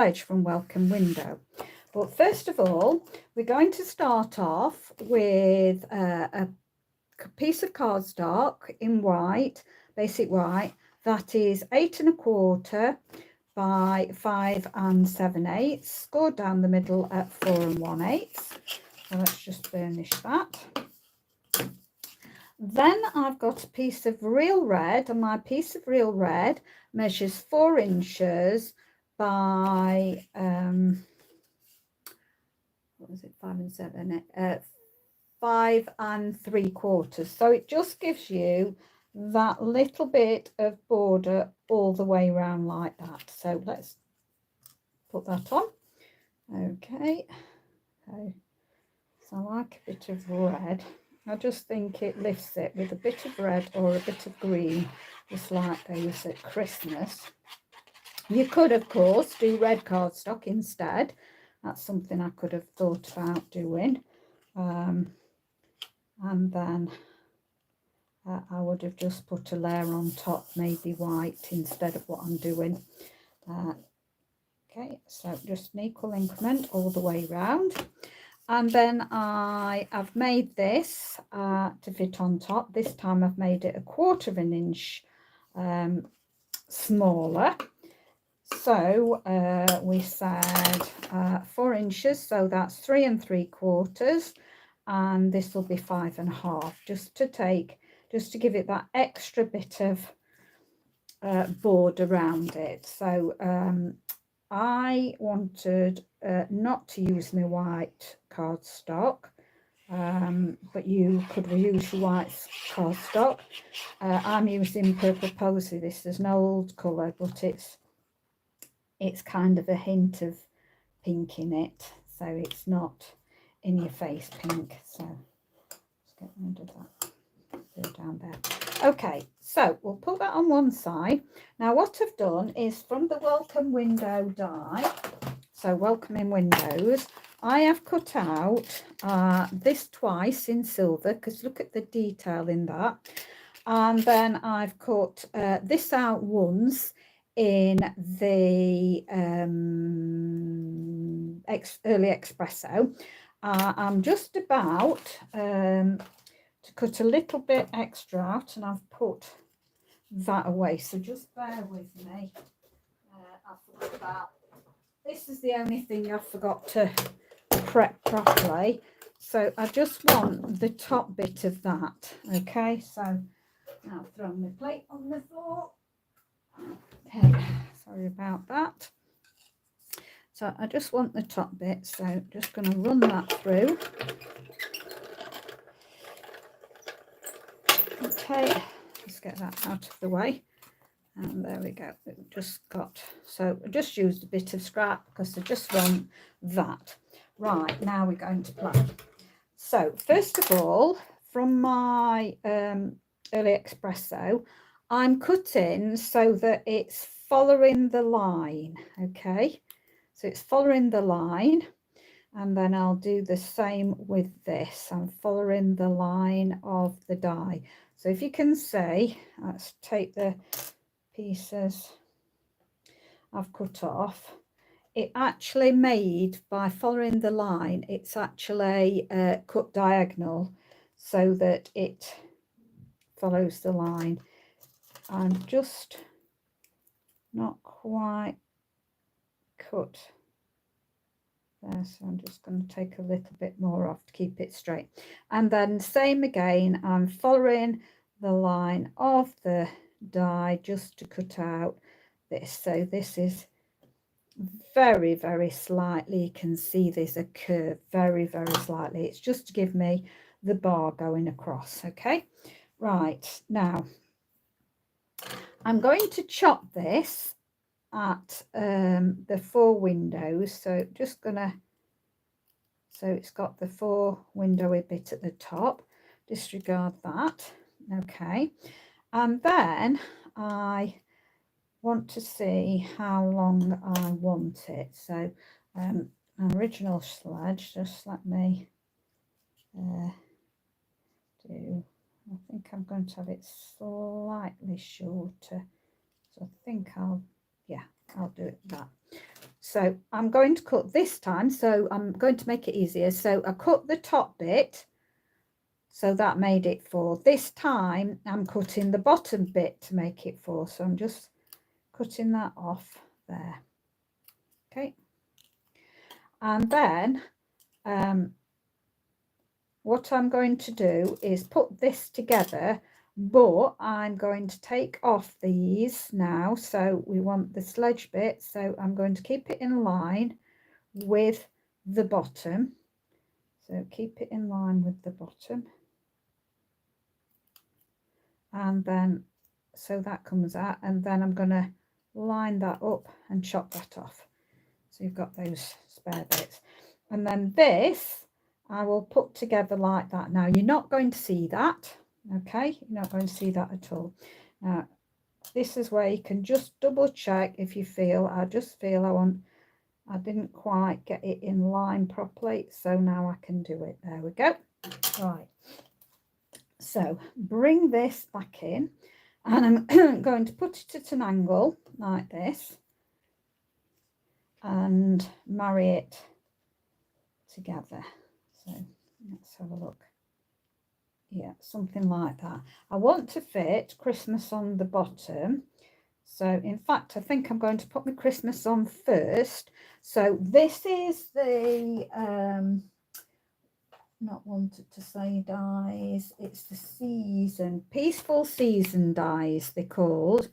from Welcome Window. But first of all, we're going to start off with a piece of cardstock in white, basic white, that is 8 1/4 by 5 7/8, scored down the middle at 4 1/8. So let's just burnish that. Then I've got a piece of real red, and my piece of real red measures 4 inches by what was it, 5 7, 5 3/4. So it just gives you that little bit of border all the way around like that. So let's put that on. Okay, so I like a bit of red. I just think it lifts it with a bit of red or a bit of green, just like they use at Christmas. You could, of course, do red cardstock instead. That's something I could have thought about doing. And then I would have just put a layer on top, maybe white, instead of what I'm doing. Okay, so just an equal increment all the way round. And then I have made this to fit on top. This time I've made it 1/4 inch smaller. So we said 4 inches, so that's 3 3/4, and this will be 5 1/2, just to give it that extra bit of board around it. So I wanted not to use my white cardstock, but you could use your white cardstock. I'm using Purple Posy. This is an old colour, but it's kind of a hint of pink in it, so it's not in your face pink. So let's get rid of that. Put it down there. Okay, so we'll put that on one side. Now what I've done is, from the Welcome Window die, so Welcoming Windows, I have cut out this twice in silver, because look at the detail in that. And then I've cut this out once in the early espresso. I'm just about to cut a little bit extra out, and I've put that away, so just bear with me. I forgot about this. Is the only thing I forgot to prep properly, so I just want the top bit of that. Okay, so now I've thrown my plate on the floor. Okay, sorry about that. So I just want the top bit, so just going to run that through. Okay, let's get that out of the way. And there we go. We've just got, so I just used a bit of scrap because I just want that. Right, now we're going to play. So first of all, from my early espresso, I'm cutting so that it's following the line. Okay, so it's following the line, and then I'll do the same with this. I'm following the line of the die. So if you can see, let's take the pieces I've cut off. It actually made, by following the line, it's actually cut diagonal so that it follows the line. I'm just not quite cut there, so I'm just going to take a little bit more off to keep it straight. And then same again, I'm following the line of the die just to cut out this. So this is very, very slightly, you can see there's a curve, very, very slightly. It's just to give me the bar going across. Okay, right, now I'm going to chop this at the 4 windows. So just gonna, so it's got the 4 windowy bit at the top, disregard that. Okay, and then I want to see how long I want it. So my original sledge, just let me do, I think I'm going to have it slightly shorter, so I think I'll do it that. So I'm going to cut this time, so I'm going to make it easier. So I cut the top bit, so that made it 4. This time I'm cutting the bottom bit to make it 4, so I'm just cutting that off there. Okay, and then what I'm going to do is put this together, but I'm going to take off these now. So we want the sledge bit, so I'm going to keep it in line with the bottom. So keep it in line with the bottom, and then so that comes out, and then I'm going to line that up and chop that off, so you've got those spare bits. And then this I will put together like that. Now you're not going to see that, okay, you're not going to see that at all. Now this is where you can just double check if you feel, I didn't quite get it in line properly, so now I can do it. There we go. Right, so bring this back in, and I'm going to put it at an angle like this and marry it together. So let's have a look. Yeah, something like that. I want to fit Christmas on the bottom. So in fact, I think I'm going to put my Christmas on first. So this is the not wanted to say dies, it's the season, peaceful season dies they're called,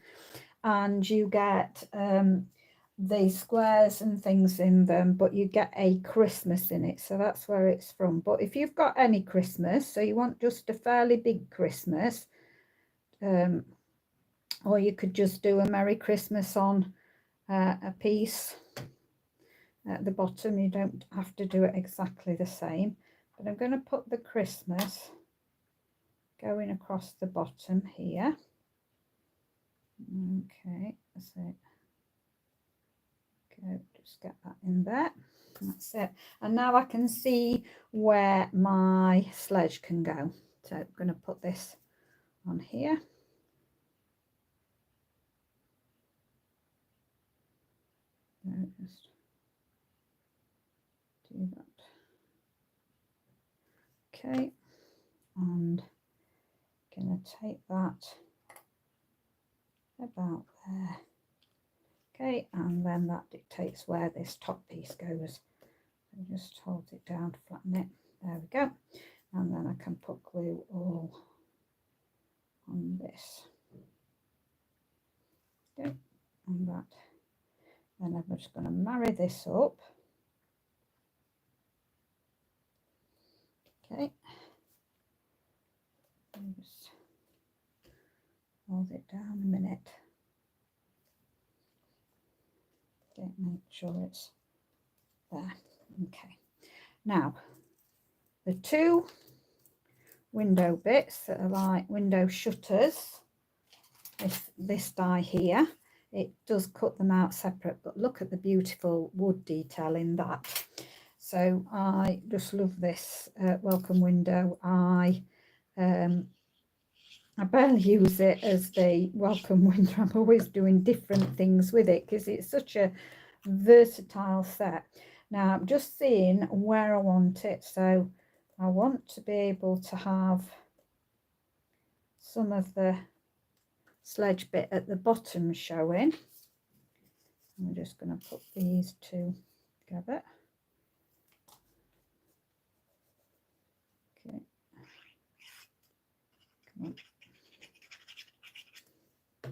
and you get the squares and things in them, but you get a Christmas in it, so that's where it's from. But if you've got any Christmas, so you want just a fairly big Christmas, or you could just do a Merry Christmas on a piece at the bottom. You don't have to do it exactly the same, but I'm going to put the Christmas going across the bottom here. Okay, that's it. Okay, just get that in there. That's it. And now I can see where my sledge can go. So I'm going to put this on here. Just do that. Okay, and going to take that about there. Okay, and then that dictates where this top piece goes. So just hold it down, flatten it. There we go. And then I can put glue all on this. Okay, and that. Then I'm just going to marry this up. Okay. Just hold it down a minute. Okay, make sure it's there. Okay. Now, the two window bits that are like window shutters, this die here, it does cut them out separate, but look at the beautiful wood detail in that. So I just love this welcome window. I barely use it as the welcome window. I'm always doing different things with it because it's such a versatile set. Now I'm just seeing where I want it. So I want to be able to have some of the sledge bit at the bottom showing. I'm just going to put these two together. Okay. Come on.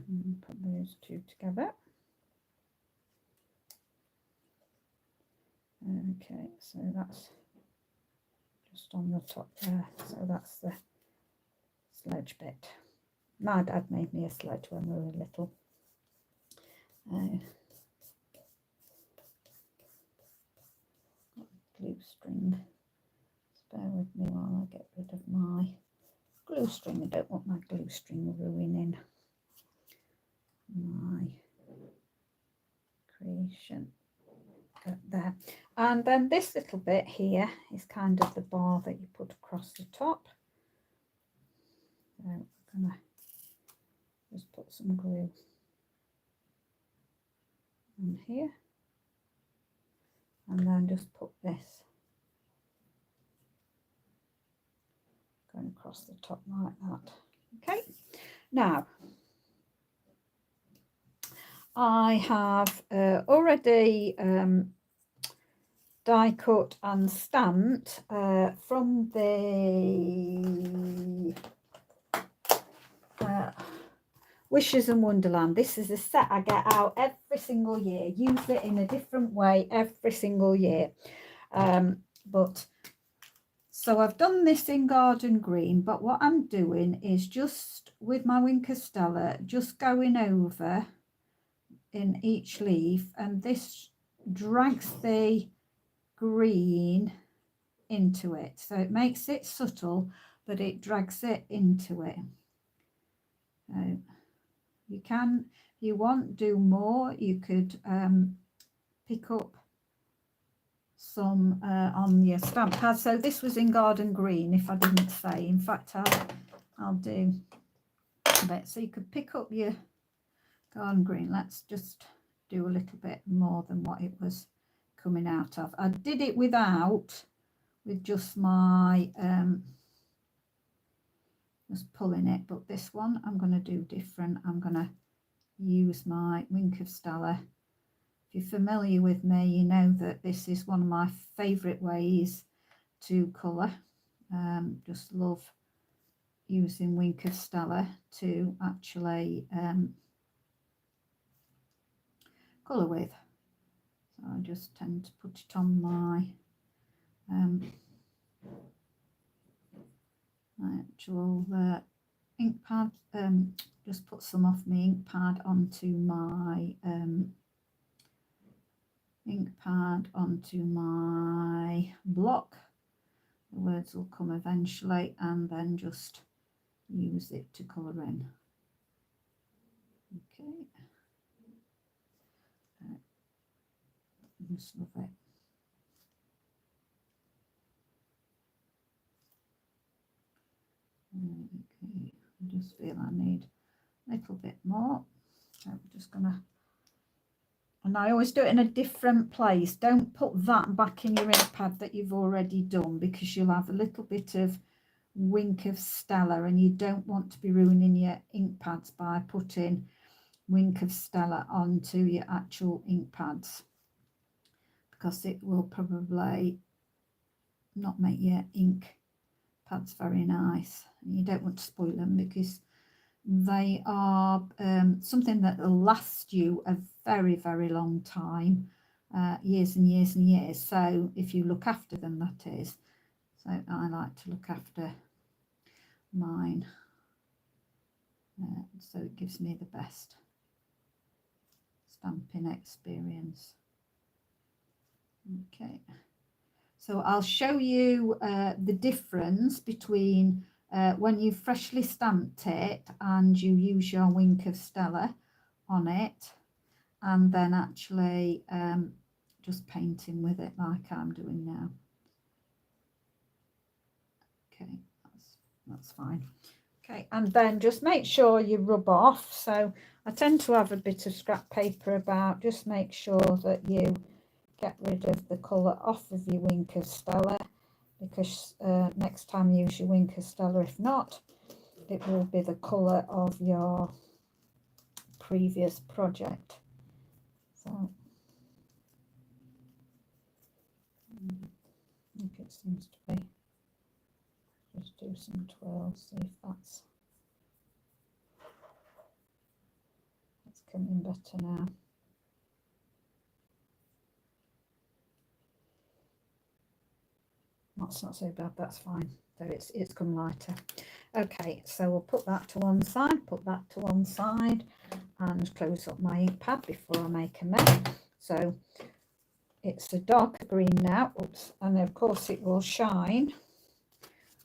And put those two together. Okay, so that's just on the top there. So that's the sledge bit. My dad made me a sledge when we were little. Glue string. Just bear with me while I get rid of my glue string. I don't want my glue string ruining my creation. There, and then this little bit here is kind of the bar that you put across the top. So I'm gonna just put some glue on here. and then just put this going across the top like that. Okay, now I have already die cut and stamped from the Wishes and Wonderland. This is a set I get out every single year, use it in a different way every single year. But so I've done this in garden green, but what I'm doing is just with my Wink of Stella, just going over in each leaf, and this drags the green into it, so it makes it subtle, but it drags it into it. So you can, if you want, do more. You could pick up some on your stamp pad. So this was in garden green, if I didn't say. In fact, I'll do a bit. So you could pick up your garden green. Let's just do a little bit more than what it was coming out of. I did it with just my just pulling it, but this one I'm going to do different. I'm going to use my Wink of Stella. If you're familiar with me, you know that this is one of my favourite ways to colour. Just love using Wink of Stella to actually colour with. So I just tend to put it on my actual ink pad. Just put some off my ink pad onto my block. The words will come eventually, and then just use it to colour in. Okay, just love it. Okay, I just feel I need a little bit more, so I'm just gonna, and I always do it in a different place. Don't put that back in your ink pad that you've already done, because you'll have a little bit of Wink of Stella, and you don't want to be ruining your ink pads by putting Wink of Stella onto your actual ink pads, because it will probably not make your ink pads very nice, and you don't want to spoil them, because they are something that will last you a very, very long time, years and years and years. So if you look after them, that is. So I like to look after mine, so it gives me the best stamping experience. Okay, so I'll show you the difference between when you've freshly stamped it and you use your Wink of Stella on it, and then actually just painting with it like I'm doing now. Okay, that's fine. Okay, and then just make sure you rub off. So I tend to have a bit of scrap paper about. Just make sure that you get rid of the colour off of your Wink of Stella, because next time you use your Wink of Stella, if not, it will be the colour of your previous project. So I think it seems to be. Just do some twirls, see if that's coming better now. That's not so bad, that's fine. So it's come lighter. Okay, so we'll put that to one side, put that to one side, and close up my ink pad before I make a mess. So it's a darker green now. Oops, and of course it will shine.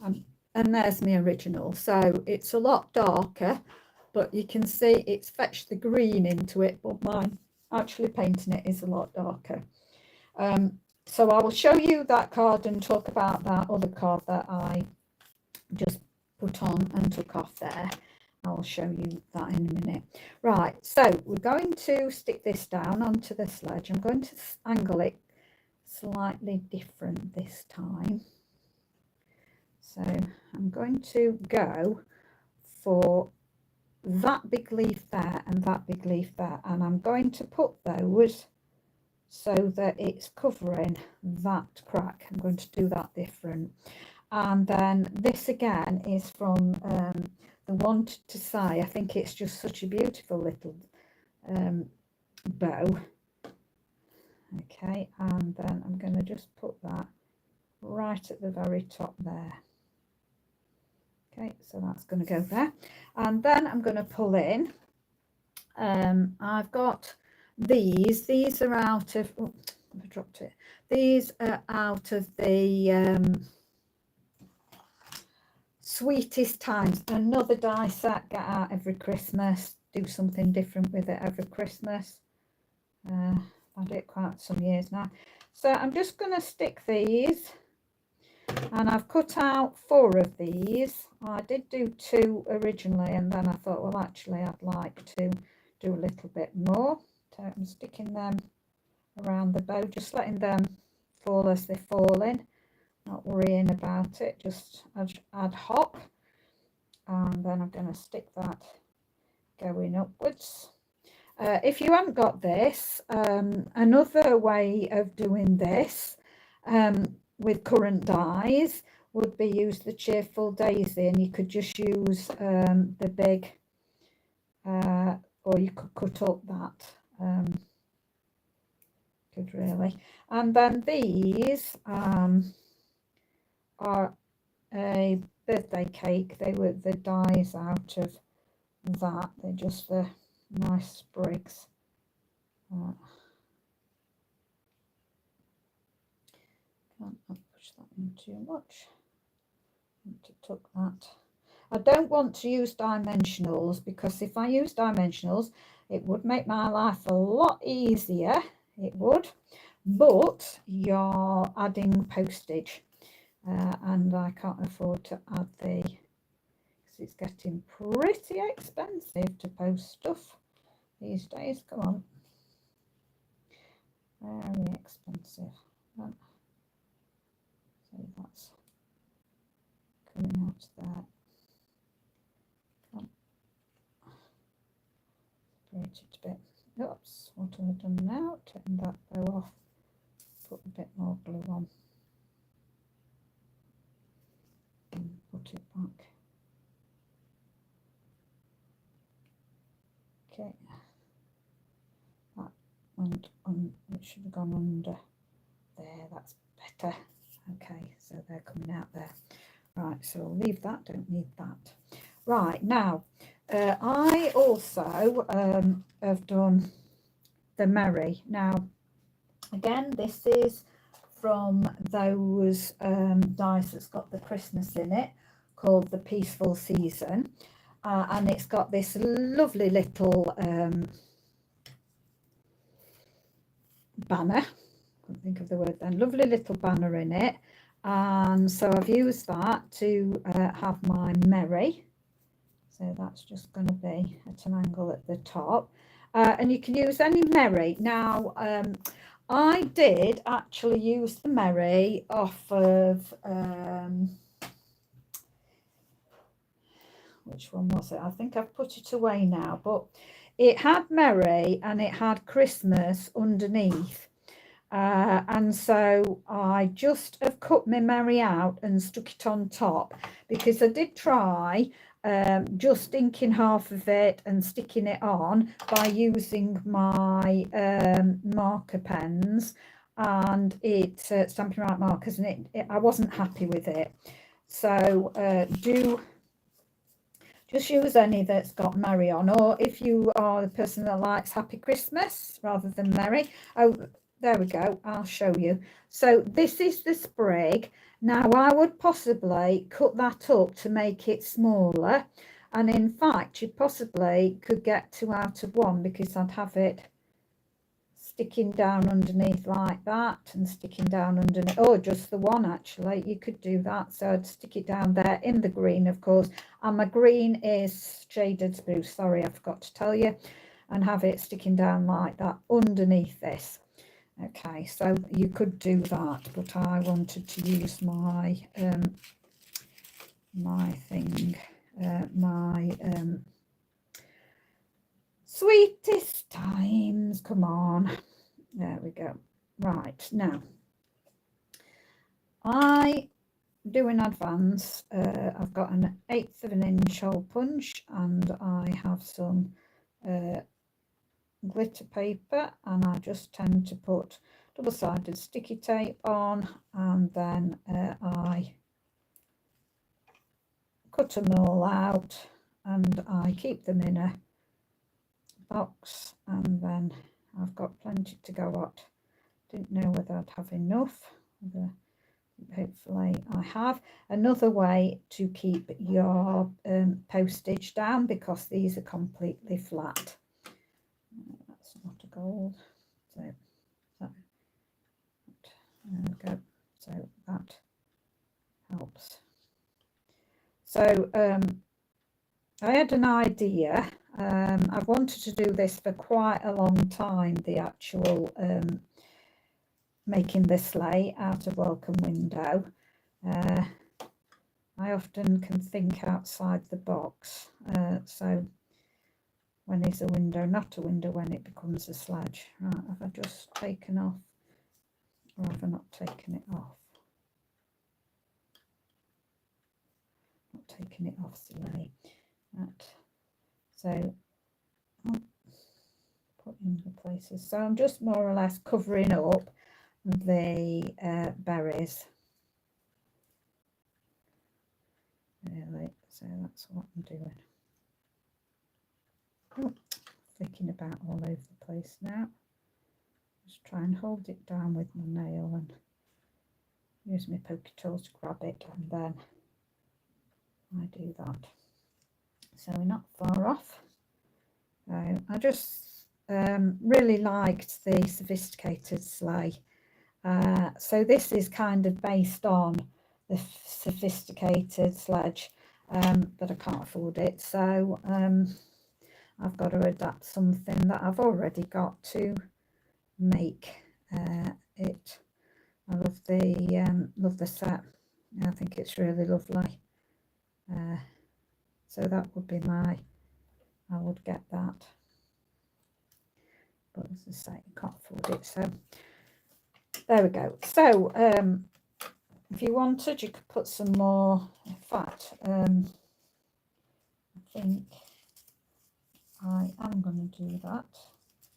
And there's my original. So it's a lot darker, but you can see it's fetched the green into it, but mine actually painting it is a lot darker. So I will show you that card and talk about that other card that I just put on and took off there. I'll show you that in a minute. Right, so we're going to stick this down onto the sledge. I'm going to angle it slightly different this time. So I'm going to go for that big leaf there and that big leaf there, and I'm going to put those so that it's covering that crack. I'm going to do that different. And then this again is from the Wanted to Say. I think it's just such a beautiful little bow. Okay, and then I'm going to just put that right at the very top there. Okay, so that's going to go there, and then I'm going to pull in. I've got these are out of, oh, I dropped it. These are out of the Sweetest Times, another die set, get out every Christmas, do something different with it every Christmas. I've had it quite some years now. So I'm just going to stick these, and I've cut out 4 of these. I did do 2 originally, and then I thought, well, actually I'd like to do a little bit more. So I'm sticking them around the bow, just letting them fall as they fall in, not worrying about it, just ad hoc. And then I'm going to stick that going upwards. If you haven't got this, another way of doing this with current dies would be use the Cheerful Daisy, and you could just use the big, or you could cut up that, could really. And then these are a birthday cake. They were the dies out of that. They're just the nice sprigs. Can't push that in too much. Need to tuck that. I don't want to use dimensionals, because if I use dimensionals, it would make my life a lot easier. It would, but you're adding postage, and I can't afford to add the, because it's getting pretty expensive to post stuff these days. Come on, very expensive. So that's coming out there. Separate it a bit. Oops, what have I done now? Taking that bow off, put a bit more glue on, and put it back. Okay, that went on, it should have gone under there, that's better. Okay, so they're coming out there. Right, so I'll leave that, don't need that. Right, now I also have done the Merry. Now again, this is from those dies that's got the Christmas in it, called the Peaceful Season, and it's got this lovely little banner. Couldn't think of the word then. Lovely little banner in it, and so I've used that to have my Merry. So that's just going to be at an angle at the top, and you can use any Merry. Now I did actually use the Merry off of which one was it? I think I've put it away now, but it had Merry and it had Christmas underneath. And so I just have cut my Merry out and stuck it on top, because I did try just inking half of it and sticking it on by using my marker pens, and it Stampin' Right markers, and I wasn't happy with it. So do just use any that's got Merry on, or if you are the person that likes Happy Christmas rather than Merry. Oh, there we go, I'll show you. So this is the sprig. Now I would possibly cut that up to make it smaller, and in fact you possibly could get 2 out of 1, because I'd have it sticking down underneath like that and sticking down underneath, or just the one. Actually, you could do that. So I'd stick it down there in the green, of course, and my green is shaded spruce, sorry I forgot to tell you, and have it sticking down like that underneath this. Okay, so you could do that, but I wanted to use my my thing, my sweetest times. Come on, there we go. Right, now I do in advance. I've got an 1/8 of an inch hole punch, and I have some glitter paper, and I just tend to put double-sided sticky tape on, and then I cut them all out, and I keep them in a box, and then I've got plenty to go at. Didn't know whether I'd have enough. Hopefully I have. Another way to keep your postage down, because these are completely flat. That's not a gold. So there we go. So that helps. So I had an idea. I've wanted to do this for quite a long time, the actual making this sleigh out of welcome window. I often can think outside the box. So when it's a window, not a window when it becomes a sledge. Right, have I just taken off, or have I not taken it off? Not taken it off, silly. Right, so I'll put in the places. So I'm just more or less covering up the berries. Really, so that's what I'm doing. Oh, flicking about all over the place now. Just try and hold it down with my nail and use my pokey tool to grab it, and then I do that. So we're not far off. I just really liked the sophisticated sleigh. So this is kind of based on the sophisticated sledge, but I can't afford it, so I've got to adapt something that I've already got to make it. I love the set. I think it's really lovely. So that would be I would get that, but as I say, I can't afford it. So there we go. So if you wanted, you could put some more. In fact, I think I am going to do that.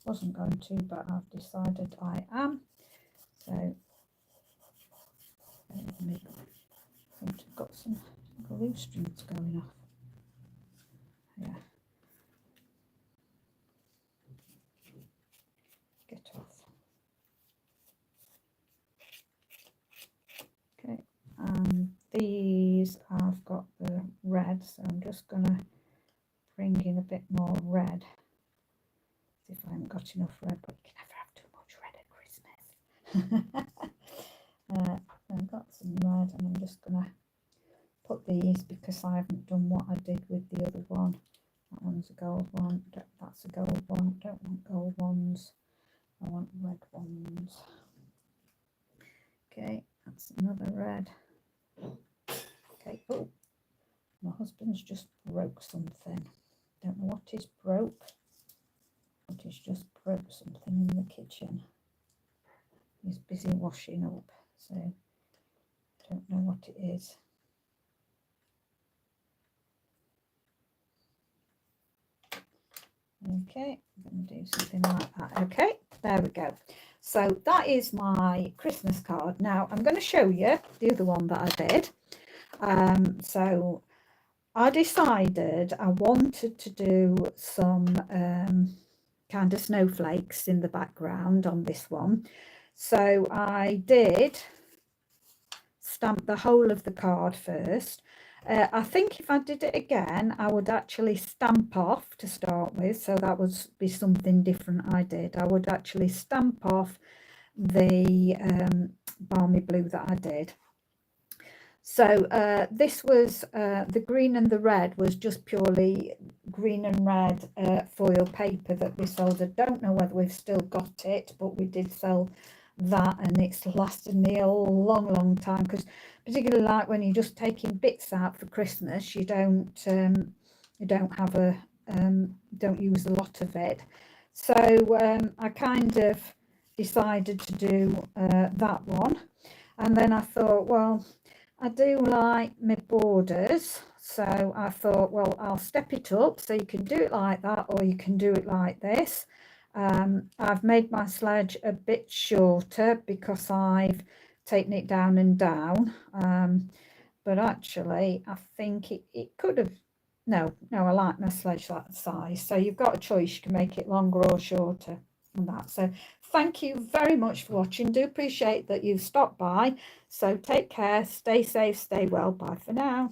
Wasn't going to, but I've decided I am. So I think I've got some glue strings going off. Yeah. Get off. Okay. These I've got the red, so I'm just going to bring in a bit more red. See if I haven't got enough red, but you can never have too much red at Christmas. I've got some red, and I'm just going to put these, because I haven't done what I did with the other one. That one's a gold one. That's a gold one. Don't want gold ones. I want red ones. Okay, that's another red. Okay. Oh, my husband's just broke something. Don't know what he's broke, but he's just broke something in the kitchen. He's busy washing up, so don't know what it is. Okay, I'm going to do something like that. Okay, there we go. So that is my Christmas card. Now I'm going to show you the other one that I did. So I decided I wanted to do some kind of snowflakes in the background on this one. So I did stamp the whole of the card first. I think if I did it again, I would actually stamp off to start with. So that would be something different I did. I would actually stamp off the balmy blue that I did. So this was the green and the red was just purely green and red foil paper that we sold. I don't know whether we've still got it, but we did sell that, and it's lasted me a long time, because particularly like when you're just taking bits out for Christmas, you don't have a don't use a lot of it. So I kind of decided to do that one, and then I thought, well, I do like my borders, so I thought, well, I'll step it up. So you can do it like that, or you can do it like this. I've made my sledge a bit shorter because I've taken it down and down, but actually I think it could have, no, I like my sledge that size. So you've got a choice, you can make it longer or shorter and that. So thank you very much for watching. Do appreciate that you've stopped by. So take care, stay safe, stay well. Bye for now.